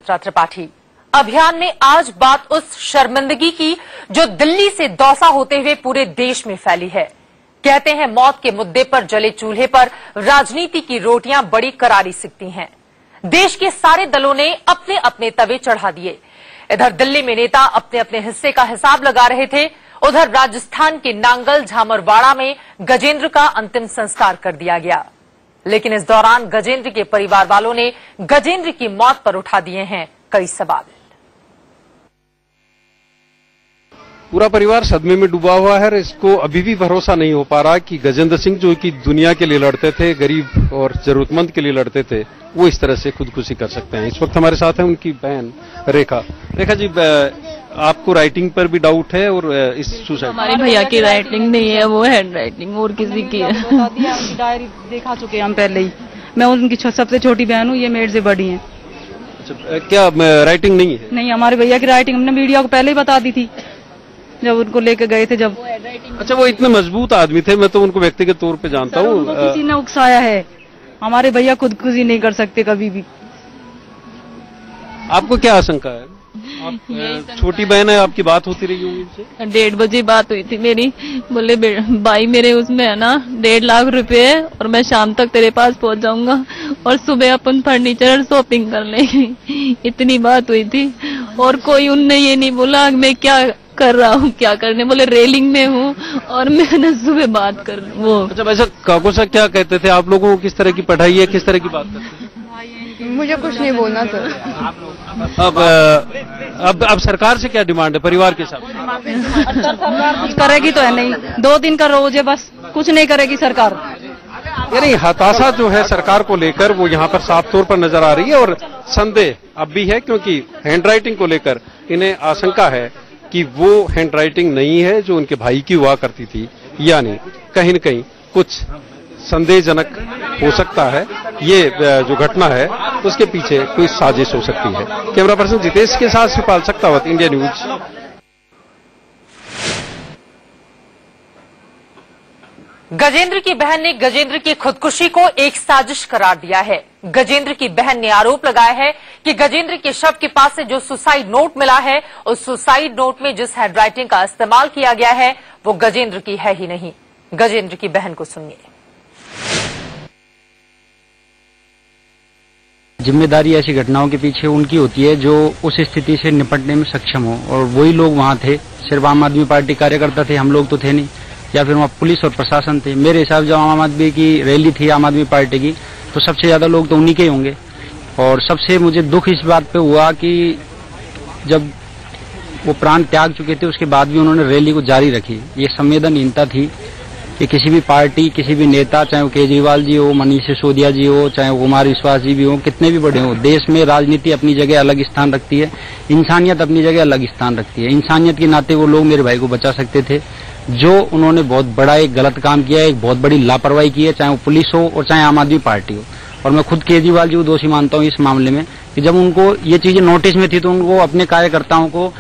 त्रिपाठी। अभियान में आज बात उस शर्मिंदगी की जो दिल्ली से दौसा होते हुए पूरे देश में फैली है। कहते हैं मौत के मुद्दे पर जले चूल्हे पर राजनीति की रोटियां बड़ी करारी सिकती हैं। देश के सारे दलों ने अपने अपने तवे चढ़ा दिए। इधर दिल्ली में नेता अपने अपने हिस्से का हिसाब लगा रहे थे, उधर राजस्थान के नांगल झामरवाड़ा में गजेंद्र का अंतिम संस्कार कर दिया गया। लेकिन इस दौरान गजेंद्र के परिवार वालों ने गजेंद्र की मौत पर उठा दिए हैं कई सवाल। पूरा परिवार सदमे में डूबा हुआ है। इसको अभी भी भरोसा नहीं हो पा रहा कि गजेंद्र सिंह जो कि दुनिया के लिए लड़ते थे, गरीब और जरूरतमंद के लिए लड़ते थे, वो इस तरह से खुदकुशी कर सकते हैं। इस वक्त हमारे साथ है उनकी बहन रेखा। रेखा जी, आपको राइटिंग पर भी डाउट है और इस सुसाइड? हमारे भैया की राइटिंग नहीं है, वो हैंड राइटिंग और किसी की है। उनकी डायरी देखा चुके हैं हम पहले ही। मैं उनकी सबसे छोटी बहन हूँ, ये मेरे से बड़ी है। अच्छा, क्या राइटिंग नहीं है? नहीं, हमारे भैया की राइटिंग हमने मीडिया को पहले ही बता दी थी जब उनको लेके गए थे। जब अच्छा, वो इतने मजबूत आदमी थे, मैं तो उनको व्यक्तिगत तौर पे जानता हूँ। किसी ने उकसाया है, हमारे भैया खुदकुशी नहीं कर सकते कभी भी। आपको क्या आशंका है? आप छोटी बहन है, आपकी बात होती रही होगी इनसे? 1:30 बजे बात हुई थी मेरी। बोले भाई मेरे उसमें है ना 1.5 लाख रुपए है और मैं शाम तक तेरे पास पहुंच जाऊंगा और सुबह अपन फर्नीचर शॉपिंग कर लेंगे। इतनी बात हुई थी और कोई उनने ये नहीं बोला मैं क्या कर रहा हूँ, क्या करने। बोले रेलिंग में हूँ और मैं सुबह बात कर वो। अच्छा, वैसे काकोसा क्या कहते थे आप लोगों को? किस तरह की पढ़ाई है, किस तरह की बात करते थे? मुझे कुछ नहीं बोलना सर। अब सरकार से क्या डिमांड है परिवार के साथ? कुछ करेगी तो है नहीं, 2 दिन का रोज है बस, कुछ नहीं करेगी सरकार। यानी हताशा जो है सरकार को लेकर वो यहाँ पर साफ तौर पर नजर आ रही है और संदेह अब भी है, क्योंकि हैंडराइटिंग को लेकर इन्हें आशंका है कि वो हैंडराइटिंग नहीं है जो उनके भाई की हुआ करती थी, यानी कहीं न कहीं कुछ संदेहजनक हो सकता है। ये जो घटना है उसके पीछे कोई साजिश हो सकती है। कैमरा पर्सन जितेश के साथ शिवपाल सक्तावत, इंडिया न्यूज। गजेंद्र की बहन ने गजेंद्र की खुदकुशी को एक साजिश करार दिया है। गजेंद्र की बहन ने आरोप लगाया है कि गजेंद्र के शव के पास से जो सुसाइड नोट मिला है, उस सुसाइड नोट में जिस हैंडराइटिंग का इस्तेमाल किया गया है वो गजेंद्र की है ही नहीं। गजेंद्र की बहन को सुनिए। जिम्मेदारी ऐसी घटनाओं के पीछे उनकी होती है जो उस स्थिति से निपटने में सक्षम हो, और वही लोग वहां थे। सिर्फ आम आदमी पार्टी कार्यकर्ता थे, हम लोग तो थे नहीं, या फिर वहाँ पुलिस और प्रशासन थे। मेरे हिसाब से जब आम आदमी की रैली थी आम आदमी पार्टी की, तो सबसे ज्यादा लोग तो उन्हीं के होंगे। और सबसे मुझे दुख इस बात पे हुआ कि जब वो प्राण त्याग चुके थे उसके बाद भी उन्होंने रैली को जारी रखी। ये संवेदनहीनता थी कि किसी भी पार्टी, किसी भी नेता, चाहे वो केजरीवाल जी हो, मनीष सिसोदिया जी हो, चाहे वो कुमार विश्वास जी भी हो, कितने भी बड़े हो, देश में राजनीति अपनी जगह अलग स्थान रखती है, इंसानियत अपनी जगह अलग स्थान रखती है। इंसानियत के नाते वो लोग मेरे भाई को बचा सकते थे। जो उन्होंने बहुत बड़ा एक गलत काम किया है, एक बहुत बड़ी लापरवाही की है, चाहे वो पुलिस हो और चाहे आम आदमी पार्टी हो। और मैं खुद केजरीवाल जी को दोषी मानता हूँ इस मामले में कि जब उनको ये चीजें नोटिस में थी तो उनको अपने कार्यकर्ताओं को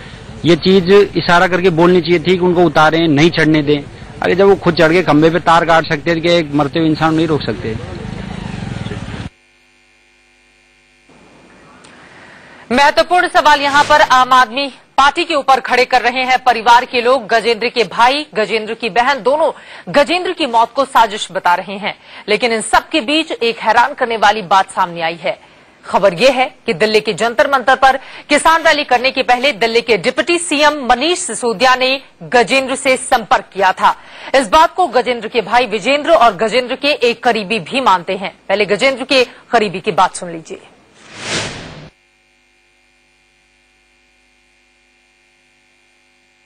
ये चीज इशारा करके बोलनी चाहिए थी कि उनको उतारें, नहीं चढ़ने दें। अरे जब वो खुद चढ़ के खंबे पे तार काट सकते थे कि एक मरते हुए इंसान नहीं रोक सकते। महत्वपूर्ण सवाल यहां पर आम आदमी पार्टी के ऊपर खड़े कर रहे हैं परिवार के लोग। गजेंद्र के भाई, गजेंद्र की बहन, दोनों गजेंद्र की मौत को साजिश बता रहे हैं। लेकिन इन सब के बीच एक हैरान करने वाली बात सामने आई है। खबर यह है कि दिल्ली के जंतर मंतर पर किसान रैली करने के पहले दिल्ली के डिप्टी सीएम मनीष सिसोदिया ने गजेंद्र से संपर्क किया था। इस बात को गजेंद्र के भाई विजेंद्र और गजेंद्र के एक करीबी भी मानते हैं। पहले गजेंद्र के करीबी की बात सुन लीजिए।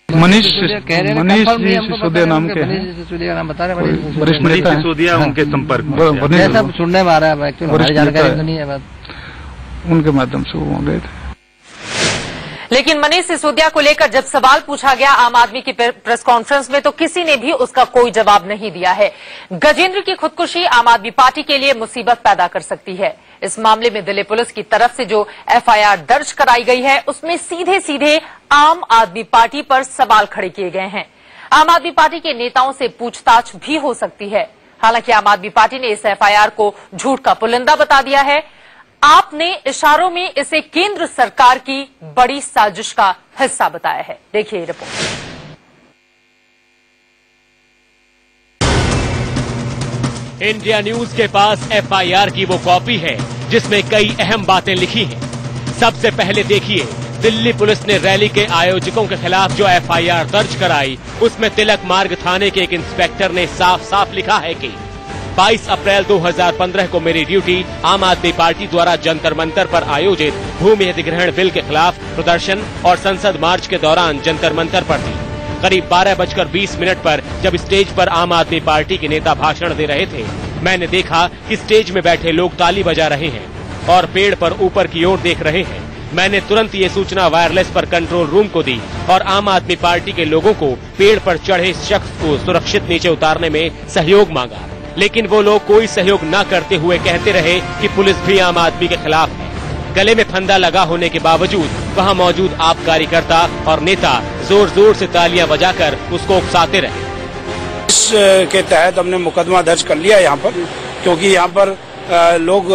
मनीष सिसोदिया नाम के सिसोदिया नाम बता रहे हैं, वरिष्ठ नेता सिसोदिया उनके संपर्क में सब सुनने में आ रहा है, हमारी जानकारी तो नहीं है, बात उनके माध्यम से वो गए थे। लेकिन मनीष सिसोदिया को लेकर जब सवाल पूछा गया आम आदमी की प्रेस कॉन्फ्रेंस में तो किसी ने भी उसका कोई जवाब नहीं दिया है। गजेंद्र की खुदकुशी आम आदमी पार्टी के लिए मुसीबत पैदा कर सकती है। इस मामले में दिल्ली पुलिस की तरफ से जो एफआईआर दर्ज कराई गई है उसमें सीधे सीधे आम आदमी पार्टी पर सवाल खड़े किए गए हैं। आम आदमी पार्टी के नेताओं से पूछताछ भी हो सकती है। हालांकि आम आदमी पार्टी ने इस एफआईआर को झूठ का पुलिंदा बता दिया है। आपने इशारों में इसे केंद्र सरकार की बड़ी साजिश का हिस्सा बताया है। देखिए रिपोर्ट। इंडिया न्यूज के पास एफआईआर की वो कॉपी है जिसमें कई अहम बातें लिखी हैं। सबसे पहले देखिए, दिल्ली पुलिस ने रैली के आयोजकों के खिलाफ जो एफआईआर दर्ज कराई, उसमें तिलक मार्ग थाने के एक इंस्पेक्टर ने साफ साफ लिखा है कि 22 अप्रैल 2015 को मेरी ड्यूटी आम आदमी पार्टी द्वारा जंतर मंतर पर आयोजित भूमि अधिग्रहण बिल के खिलाफ प्रदर्शन और संसद मार्च के दौरान जंतर मंतर पर थी। करीब 12:20 पर जब स्टेज पर आम आदमी पार्टी के नेता भाषण दे रहे थे, मैंने देखा कि स्टेज में बैठे लोग ताली बजा रहे हैं और पेड़ पर ऊपर की ओर देख रहे हैं। मैंने तुरंत ये सूचना वायरलेस पर कंट्रोल रूम को दी और आम आदमी पार्टी के लोगों को पेड़ पर चढ़े शख्स को सुरक्षित नीचे उतारने में सहयोग मांगा, लेकिन वो लोग कोई सहयोग न करते हुए कहते रहे कि पुलिस भी आम आदमी के खिलाफ है। गले में फंदा लगा होने के बावजूद वहां मौजूद आप कार्यकर्ता और नेता जोर जोर से तालियां बजाकर उसको उकसाते रहे। इसके तहत हमने मुकदमा दर्ज कर लिया यहाँ पर, क्योंकि यहाँ पर लोग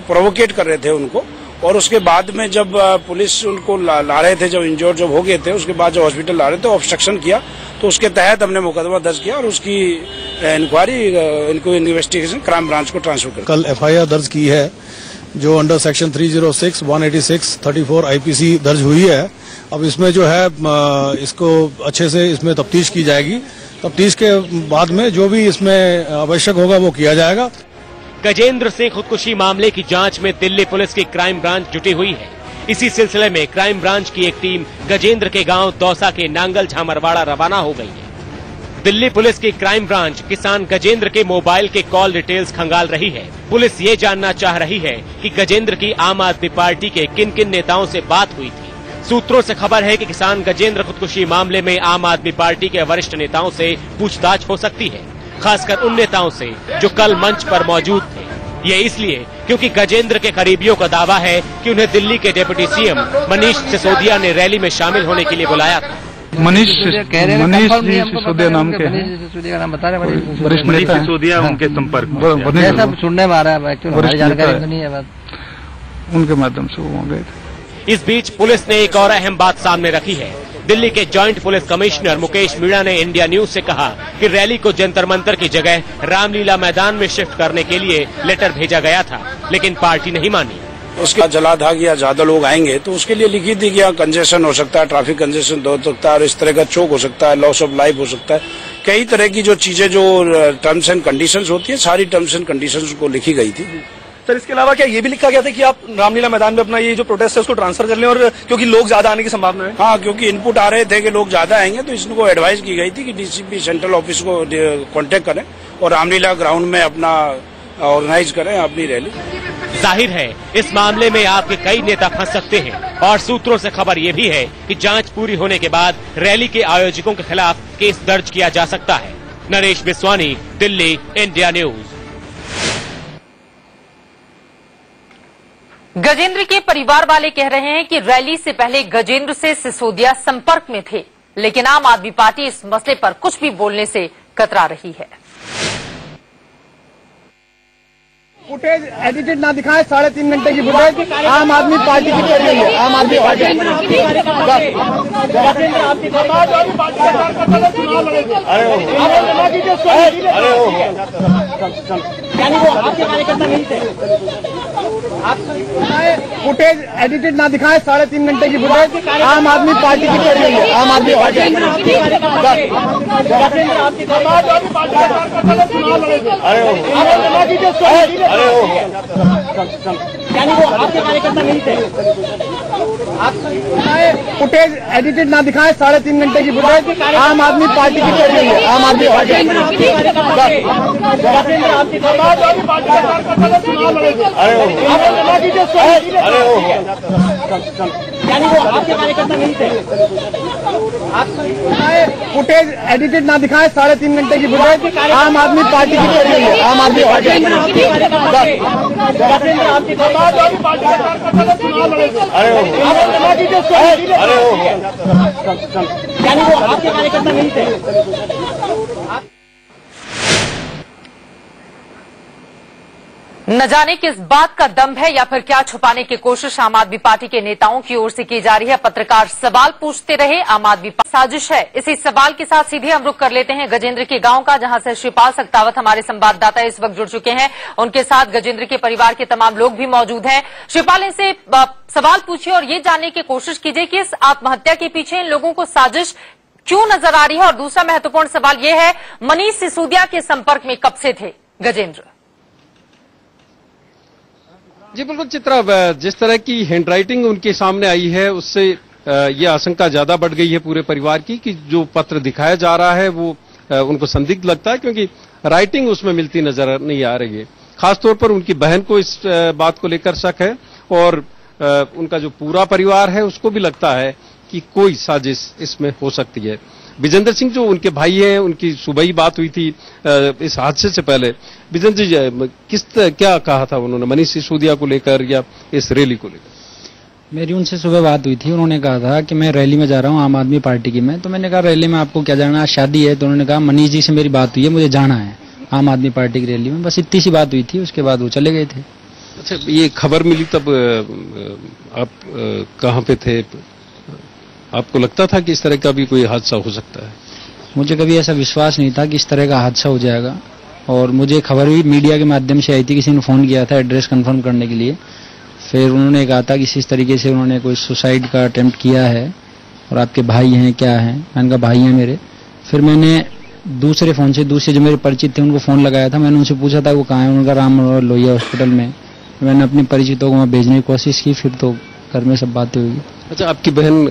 प्रोवोकेट कर रहे थे उनको, और उसके बाद में जब पुलिस उनको ला रहे थे, जब इंजोर्ड जब हो गए थे, उसके बाद जब हॉस्पिटल ला रहे थे, ऑब्स्ट्रक्शन किया, तो उसके तहत हमने मुकदमा दर्ज किया और उसकी इंक्वायरी इनको इन्वेस्टिगेशन क्राइम ब्रांच को ट्रांसफर कर। कल एफआईआर दर्ज की है जो अंडर सेक्शन 306, 186, 34 आईपीसी दर्ज हुई है। अब इसमें जो है इसको अच्छे से इसमें तफ्तीश की जाएगी। तफ्तीश के बाद में जो भी इसमें आवश्यक होगा वो किया जाएगा। गजेंद्र सिंह खुदकुशी मामले की जांच में दिल्ली पुलिस की क्राइम ब्रांच जुटी हुई है। इसी सिलसिले में क्राइम ब्रांच की एक टीम गजेंद्र के गांव दौसा के नांगल झामरवाड़ा रवाना हो गई है। दिल्ली पुलिस की क्राइम ब्रांच किसान गजेंद्र के मोबाइल के कॉल डिटेल्स खंगाल रही है। पुलिस ये जानना चाह रही है कि गजेंद्र की आम आदमी पार्टी के किन किन नेताओं से बात हुई थी। सूत्रों से खबर है कि किसान गजेंद्र खुदकुशी मामले में आम आदमी पार्टी के वरिष्ठ नेताओं से पूछताछ हो सकती है, खासकर उन नेताओं से जो कल मंच पर मौजूद थे। ये इसलिए क्योंकि गजेंद्र के करीबियों का दावा है कि उन्हें दिल्ली के डिप्टी सीएम मनीष सिसोदिया ने रैली में शामिल होने के लिए बुलाया था। मनीष सिसोदिया नाम के सिसोदिया नाम बता रहे हैं, वरिष्ठ नेता सिसोदिया उनके संपर्क में सब सुनने में आ रहा है, हमारी जानकारी तो नहीं है, बात उनके माध्यम से वो गए थे। इस बीच पुलिस ने एक और अहम बात सामने रखी है। दिल्ली के joint police commissioner Mukesh Meena ने इंडिया न्यूज से कहा कि रैली को जंतर मंतर की जगह रामलीला मैदान में शिफ्ट करने के लिए लेटर भेजा गया था, लेकिन पार्टी नहीं मानी। उसके जलाधार या ज्यादा लोग आएंगे तो उसके लिए लिखी थी कि यहाँ कंजेशन हो सकता है, ट्रैफिक कंजेशन हो सकता है, और इस तरह का चोक हो सकता है, लॉस ऑफ लाइफ हो सकता है। कई तरह की जो चीजें जो टर्म्स एंड कंडीशंस होती है, सारी टर्म्स एंड कंडीशंस को लिखी गई थी। सर, इसके अलावा क्या ये भी लिखा गया था कि आप रामलीला मैदान में अपना ये जो प्रोटेस्ट है उसको ट्रांसफर कर लें, और क्योंकि लोग ज्यादा आने की संभावना है? हाँ, क्योंकि इनपुट आ रहे थे कि लोग ज्यादा आएंगे, तो इसको एडवाइस की गई थी कि डीसीपी सेंट्रल ऑफिस को कांटेक्ट करें और रामलीला ग्राउंड में अपना ऑर्गेनाइज करें अपनी रैली। जाहिर है इस मामले में आपके कई नेता फंस सकते हैं, और सूत्रों से खबर ये भी है कि जांच पूरी होने के बाद रैली के आयोजकों के खिलाफ केस दर्ज किया जा सकता है। Naresh Biswani, Delhi, India News. गजेंद्र के परिवार वाले कह रहे हैं कि रैली से पहले गजेंद्र से सिसोदिया संपर्क में थे, लेकिन आम आदमी पार्टी इस मसले पर कुछ भी बोलने से कतरा रही है। फुटेज एडिटेड ना दिखाएं, 3.5 घंटे की फुटेज आम आदमी पार्टी की कर रही है। आम आदमी पार्टी फुटेज एडिटेड ना दिखाएं, 3.5 घंटे की फुटेज आम आदमी पार्टी की कर रही है। आम आदमी फुटेज एडिटेड ना दिखाएं, 3.5 घंटे की फुटेज आम आदमी पार्टी की कर रही है। आम आदमी फुटेज एडिटेड ना दिखाएं, 3.5 घंटे की फुटेज आम आदमी पार्टी की कर रही है। आम आदमी न जाने किस बात का दम है या फिर क्या छुपाने की कोशिश आम आदमी पार्टी के नेताओं की ओर से की जा रही है। पत्रकार सवाल पूछते रहे, आम आदमी पार्टी साजिश है। इसी सवाल के साथ सीधे हम रुख कर लेते हैं गजेंद्र के गांव का, जहां से शिवपाल सक्तावत हमारे संवाददाता इस वक्त जुड़ चुके हैं। उनके साथ गजेंद्र के परिवार के तमाम लोग भी मौजूद हैं। शिवपाल, इनसे सवाल पूछिए और ये जानने की कोशिश कीजिए कि इस आत्महत्या के पीछे इन लोगों को साजिश क्यों नजर आ रही है। और दूसरा महत्वपूर्ण सवाल यह है, मनीष सिसोदिया के संपर्क में कब से थे गजेंद्र? जी बिल्कुल चित्रा, जिस तरह की हैंडराइटिंग उनके सामने आई है उससे ये आशंका ज्यादा बढ़ गई है पूरे परिवार की कि जो पत्र दिखाया जा रहा है वो उनको संदिग्ध लगता है, क्योंकि राइटिंग उसमें मिलती नजर नहीं आ रही है। खासतौर पर उनकी बहन को इस बात को लेकर शक है और उनका जो पूरा परिवार है उसको भी लगता है कि कोई साजिश इसमें हो सकती है। विजेंद्र सिंह जो उनके भाई हैं, उनकी सुबह ही बात हुई थी इस हादसे से पहले। विजेंद्र जी, क्या कहा था उन्होंने मनीष सिसोदिया को लेकर या इस रैली को लेकर? मेरी उनसे सुबह बात हुई थी। उन्होंने कहा था कि मैं रैली में जा रहा हूं आम आदमी पार्टी की। तो मैंने कहा रैली में आपको क्या जाना, शादी है? तो उन्होंने कहा मनीष जी से मेरी बात हुई है, मुझे जाना है आम आदमी पार्टी की रैली में। बस इतनी सी बात हुई थी, उसके बाद वो चले गए थे। अच्छा, ये खबर मिली तब आप कहाँ पे थे? आपको लगता था कि इस तरह का भी कोई हादसा हो सकता है? मुझे कभी ऐसा विश्वास नहीं था कि इस तरह का हादसा हो जाएगा। और मुझे खबर भी मीडिया के माध्यम से आई थी, किसी ने फोन किया था एड्रेस कंफर्म करने के लिए। फिर उन्होंने कहा था कि इस तरीके से उन्होंने कोई सुसाइड का अटेम्प्ट किया है और आपके भाई हैं क्या हैं? मैंने कहा भाई हैं मेरे। फिर मैंने दूसरे फोन से दूसरे जो मेरे परिचित थे उनको फोन लगाया था। मैंने उनसे पूछा था वो कहाँ है, उनका राम मनोहर लोहिया हॉस्पिटल में। मैंने अपने परिचितों को वहाँ भेजने की कोशिश की, फिर तो घर में सब बातें हुई। अच्छा, आपकी बहन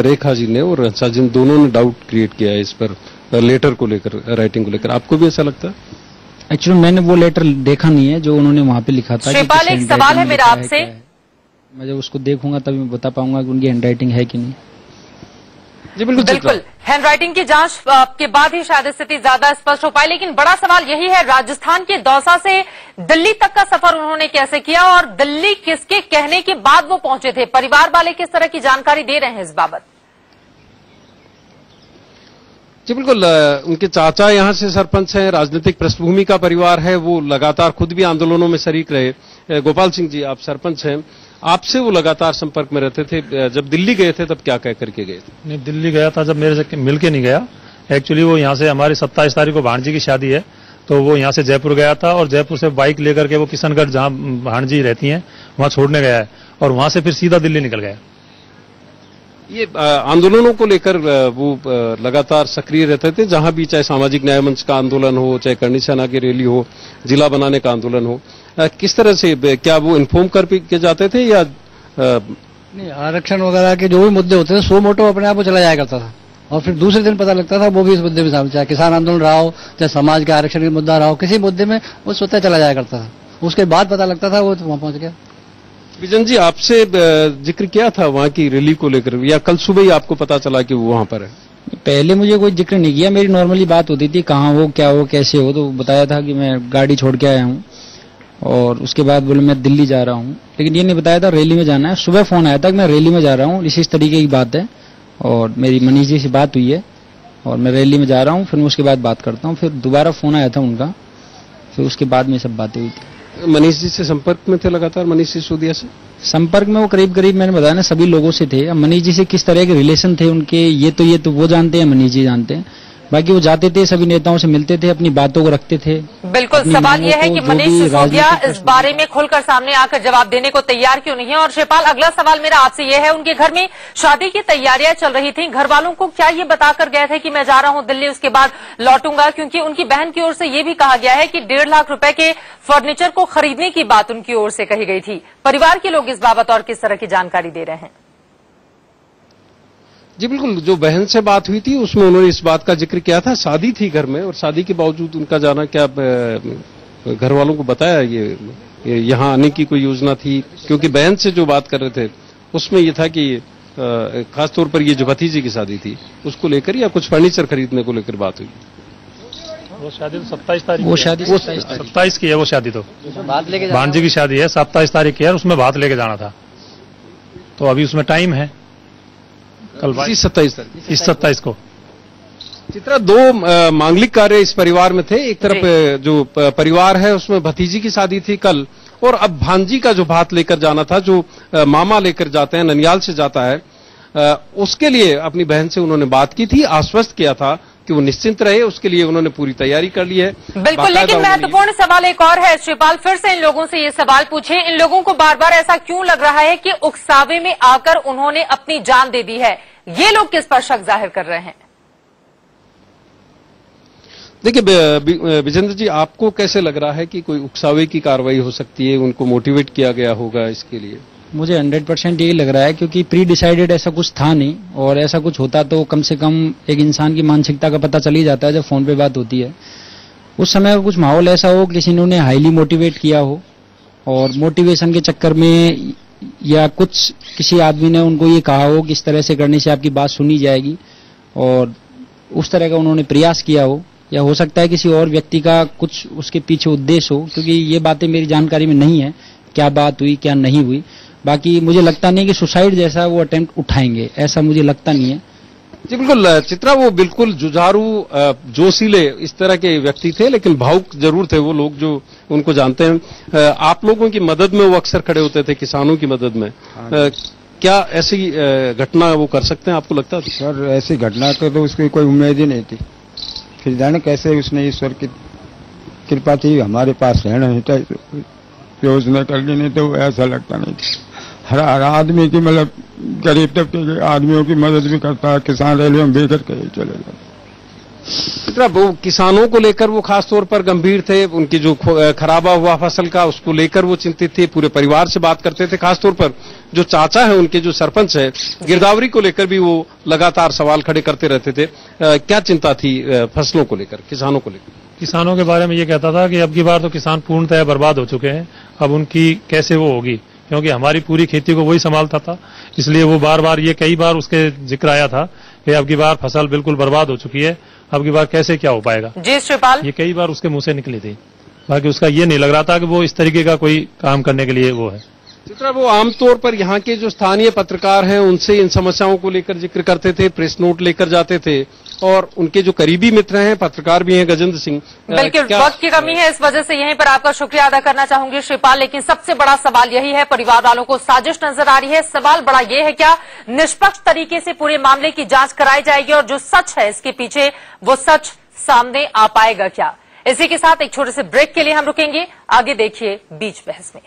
रेखा जी ने और रंसा जी दोनों ने डाउट क्रिएट किया है इस पर, लेटर को लेकर, राइटिंग को लेकर। आपको भी ऐसा लगता है? एक्चुअली मैंने वो लेटर देखा नहीं है जो उन्होंने वहाँ पे लिखा था। शिवपाल, एक सवाल है मेरा आपसे। मैं जब उसको देखूंगा तभी मैं बता पाऊंगा कि उनकी हैंडराइटिंग है कि नहीं। जी बिल्कुल, हैंडराइटिंग की जांच के बाद ही शायद स्थिति ज्यादा स्पष्ट हो पाए। लेकिन बड़ा सवाल यही है, राजस्थान के दौसा से दिल्ली तक का सफर उन्होंने कैसे किया और दिल्ली किसके कहने के बाद वो पहुंचे थे? परिवार वाले किस तरह की जानकारी दे रहे हैं इस बाबत? जी बिल्कुल, उनके चाचा यहाँ से सरपंच हैं, राजनीतिक पृष्ठभूमि का परिवार है, वो लगातार खुद भी आंदोलनों में शरीक रहे। गोपाल सिंह जी, आप सरपंच हैं, आपसे वो लगातार संपर्क में रहते थे। जब दिल्ली गए थे तब क्या कह करके गए थे? नहीं, दिल्ली गया था जब मेरे से मिल के नहीं गया। एक्चुअली वो यहाँ से हमारी 27 तारीख को भाणजी की शादी है, तो वो यहाँ से जयपुर गया था और जयपुर से बाइक लेकर के वो किशनगढ़ जहाँ भाणजी रहती हैं वहाँ छोड़ने गया है और वहां से फिर सीधा दिल्ली निकल गया। ये आंदोलनों को लेकर वो लगातार सक्रिय रहते थे, जहां भी, चाहे सामाजिक न्याय मंच का आंदोलन हो, चाहे करणी सेना की रैली हो, जिला बनाने का आंदोलन हो। किस तरह से, क्या वो इन्फॉर्म करके जाते थे या नहीं? आरक्षण वगैरह के जो भी मुद्दे होते थे सो मोटो अपने आप वो चला जाया करता था और फिर दूसरे दिन पता लगता था वो भी इस मुद्दे में शामिल, चाहे किसान आंदोलन रहा हो, चाहे समाज के आरक्षण का मुद्दा रहा हो, किसी मुद्दे में वो स्वतः चला जाया करता था। उसके बाद पता लगता था वो वहां पहुंच गया। विजन जी, आपसे जिक्र किया था वहाँ की रैली को लेकर या कल सुबह ही आपको पता चला कि वो वहाँ पर है? पहले मुझे कोई जिक्र नहीं किया, मेरी नॉर्मली बात होती थी कहाँ हो, क्या हो, कैसे हो। तो बताया था कि मैं गाड़ी छोड़ के आया हूँ और उसके बाद बोले मैं दिल्ली जा रहा हूँ, लेकिन ये नहीं बताया था रैली में जाना है। सुबह फोन आया था कि मैं रैली में जा रहा हूँ, इस तरीके की बात है और मेरी मनीष जी से बात हुई है और मैं रैली में जा रहा हूँ, फिर मैं उसके बाद बात करता हूँ। फिर दोबारा फोन आया था उनका, फिर उसके बाद में सब बातें हुई थी। मनीष जी से संपर्क में थे लगातार? मनीष सिसोदिया से संपर्क में वो करीब मैंने बताया ना सभी लोगों से थे। अब मनीष जी से किस तरह के रिलेशन थे उनके, ये तो वो जानते हैं, मनीष जी जानते हैं। बाकी वो जाते थे, सभी नेताओं से मिलते थे, अपनी बातों को रखते थे। बिल्कुल, सवाल यह है कि मनीष सिसोदिया इस बारे में खुलकर सामने आकर जवाब देने को तैयार क्यों नहीं है? और शिवपाल, अगला सवाल मेरा आपसे यह है, उनके घर में शादी की तैयारियां चल रही थी, घर वालों को क्या ये बताकर गए थे कि मैं जा रहा हूं दिल्ली, उसके बाद लौटूंगा? क्योंकि उनकी बहन की ओर से ये भी कहा गया है कि 1.5 लाख रुपए के फर्नीचर को खरीदने की बात उनकी ओर से कही गई थी। परिवार के लोग इस बाबत और किस तरह की जानकारी दे रहे हैं? जी बिल्कुल, जो बहन से बात हुई थी उसमें उन्होंने इस बात का जिक्र किया था, शादी थी घर में और शादी के बावजूद उनका जाना, क्या घर वालों को बताया ये यहाँ आने की कोई योजना थी? क्योंकि बहन से जो बात कर रहे थे उसमें ये था कि खासतौर पर ये जो भतीजी की शादी थी उसको लेकर या कुछ फर्नीचर खरीदने को लेकर बात हुई। वो शादी तो 27 तारीख, वो शादी 27 की है, वो शादी तो भाणजी की शादी है, 27 तारीख की है, उसमें भात लेके जाना था। तो अभी उसमें टाइम है, कल 27 तारीख, इस 27 को। चित्रा, दो मांगलिक कार्य इस परिवार में थे। एक तरफ जो परिवार है उसमें भतीजी की शादी थी कल, और अब भांजी का जो भात लेकर जाना था, जो मामा लेकर जाते हैं, ननियाल से जाता है, उसके लिए अपनी बहन से उन्होंने बात की थी, आश्वस्त किया था कि वो निश्चिंत रहे। उसके लिए उन्होंने पूरी तैयारी कर ली है। बिल्कुल, लेकिन महत्वपूर्ण सवाल एक और है शिवपाल, फिर से इन लोगों से ये सवाल पूछे, इन लोगों को बार बार ऐसा क्यों लग रहा है कि उकसावे में आकर उन्होंने अपनी जान दे दी है? ये लोग किस पर शक जाहिर कर रहे हैं? देखिए विजेंद्र जी, आपको कैसे लग रहा है कि कोई उकसावे की कार्रवाई हो सकती है, उनको मोटिवेट किया गया होगा इसके लिए? मुझे 100% यही लग रहा है, क्योंकि प्री डिसाइडेड ऐसा कुछ था नहीं, और ऐसा कुछ होता तो कम से कम एक इंसान की मानसिकता का पता चल ही जाता है जब फोन पे बात होती है। उस समय कुछ माहौल ऐसा हो, किसी ने उन्हें हाईली मोटिवेट किया हो, और मोटिवेशन के चक्कर में या कुछ किसी आदमी ने उनको ये कहा हो कि इस तरह से करने से आपकी बात सुनी जाएगी, और उस तरह का उन्होंने प्रयास किया हो, या हो सकता है किसी और व्यक्ति का कुछ उसके पीछे उद्देश्य हो, क्योंकि ये बातें मेरी जानकारी में नहीं है क्या बात हुई क्या नहीं हुई। बाकी मुझे लगता नहीं कि सुसाइड जैसा वो अटेम्प्ट उठाएंगे, ऐसा मुझे लगता नहीं है। जी बिल्कुल चित्रा, वो बिल्कुल जुझारू जोशीले इस तरह के व्यक्ति थे, लेकिन भावुक जरूर थे वो लोग जो उनको जानते हैं। आप लोगों की मदद में वो अक्सर खड़े होते थे, किसानों की मदद में। क्या ऐसी घटना वो कर सकते हैं, आपको लगता था? सर, ऐसी घटना तो उसकी कोई उम्मीद ही नहीं थी। फिर जाने कैसे उसने ईश्वर की कृपा थी हमारे पास रहना नहीं था, जो उसने कर ली, नहीं तो ऐसा लगता नहीं था। हर आदमी की, मतलब गरीब तबके के आदमियों की मदद भी करता है, किसान रैलियों में बेकर के चले जाते। वो किसानों को लेकर वो खास तौर पर गंभीर थे, उनकी जो खराबा हुआ फसल का उसको लेकर वो चिंतित थे, पूरे परिवार से बात करते थे। खास तौर पर जो चाचा है उनके, जो सरपंच है, गिरदावरी को लेकर भी वो लगातार सवाल खड़े करते रहते थे। क्या चिंता थी फसलों को लेकर, किसानों को लेकर? किसानों के बारे में ये कहता था कि अब की बार तो किसान पूर्णतः बर्बाद हो चुके हैं, अब उनकी कैसे वो होगी, क्योंकि हमारी पूरी खेती को वही संभालता था। इसलिए वो बार बार ये कई बार उसके जिक्र आया था कि अब की बार फसल बिल्कुल बर्बाद हो चुकी है, अब की बार कैसे क्या हो पाएगा। जी शिवपाल, ये कई बार उसके मुंह से निकली थी। बाकी उसका ये नहीं लग रहा था कि वो इस तरीके का कोई काम करने के लिए वो है। चित्रा, वो आमतौर पर यहाँ के जो स्थानीय पत्रकार हैं उनसे इन समस्याओं को लेकर जिक्र करते थे, प्रेस नोट लेकर जाते थे, और उनके जो करीबी मित्र हैं, पत्रकार भी हैं, गजेंद्र सिंह। बिल्कुल वक्त की कमी है, इस वजह से यहीं पर आपका शुक्रिया अदा करना चाहूंगी शिवपाल। लेकिन सबसे बड़ा सवाल यही है, परिवार वालों को साजिश नजर आ रही है। सवाल बड़ा ये है, क्या निष्पक्ष तरीके से पूरे मामले की जांच कराई जाएगी, और जो सच है इसके पीछे वो सच सामने आ पाएगा क्या? इसी के साथ एक छोटे से ब्रेक के लिए हम रुकेंगे। आगे देखिए बीच बहस में।